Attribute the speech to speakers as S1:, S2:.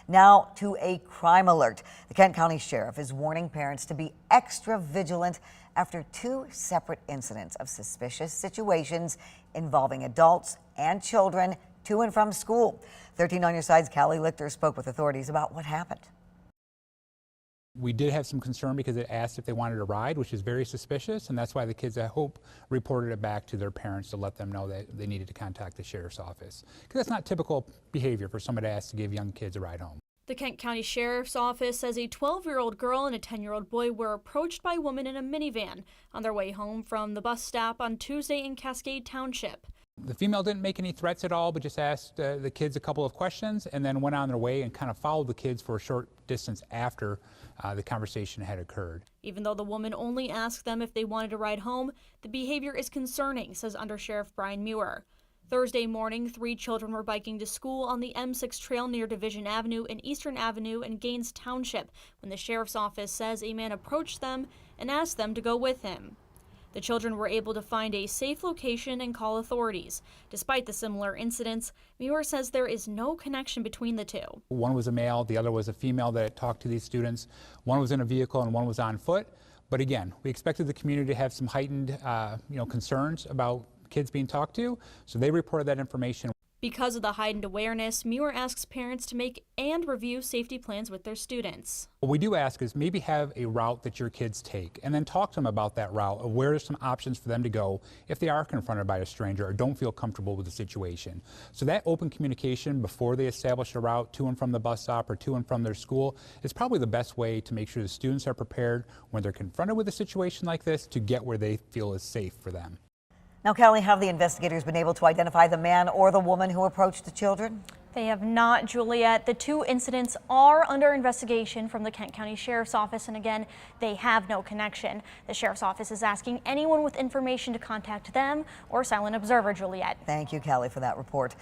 S1: Now to a crime alert. The Kent County Sheriff is warning parents to be extra vigilant after two separate incidents of suspicious situations involving adults and children to and from school. 13 on your side's Callie Lichter spoke with authorities about what happened.
S2: We did have some concern because it asked if they wanted a ride, which is very suspicious, and that's why the kids at Hope reported it back to their parents to let them know that they needed to contact the sheriff's office. Because that's not typical behavior for somebody to ask to give young kids a ride home.
S3: The Kent County Sheriff's Office says a 12-year-old girl and a 10-year-old boy were approached by a woman in a minivan on their way home from the bus stop on Tuesday in Cascade Township.
S2: The female didn't make any threats at all, but just asked the kids a couple of questions and then went on their way and kind of followed the kids for a short distance after the conversation had occurred.
S3: Even though the woman only asked them if they wanted to ride home, the behavior is concerning, says Under Sheriff Brian Muir. Thursday morning, 3 children were biking to school on the M6 trail near Division Avenue and Eastern Avenue in Gaines Township when the sheriff's office says a man approached them and asked them to go with him. The children were able to find a safe location and call authorities. Despite the similar incidents, Muir says there is no connection between the two.
S2: One was a male, the other was a female that talked to these students. One was in a vehicle and one was on foot. But again, we expected the community to have some heightened concerns about kids being talked to, so they reported that information.
S3: Because of the heightened awareness, Muir asks parents to make and review safety plans with their students.
S2: What we do ask is maybe have a route that your kids take and then talk to them about that route, of where there's some options for them to go if they are confronted by a stranger or don't feel comfortable with the situation. So that open communication before they establish a route to and from the bus stop or to and from their school is probably the best way to make sure the students are prepared when they're confronted with a situation like this to get where they feel is safe for them.
S1: Now, Callie, have the investigators been able to identify the man or the woman who approached the children?
S4: They have not, Juliet. The 2 incidents are under investigation from the Kent County Sheriff's Office, and again, they have no connection. The Sheriff's Office is asking anyone with information to contact them or Silent Observer, Juliet.
S1: Thank you, Callie, for that report.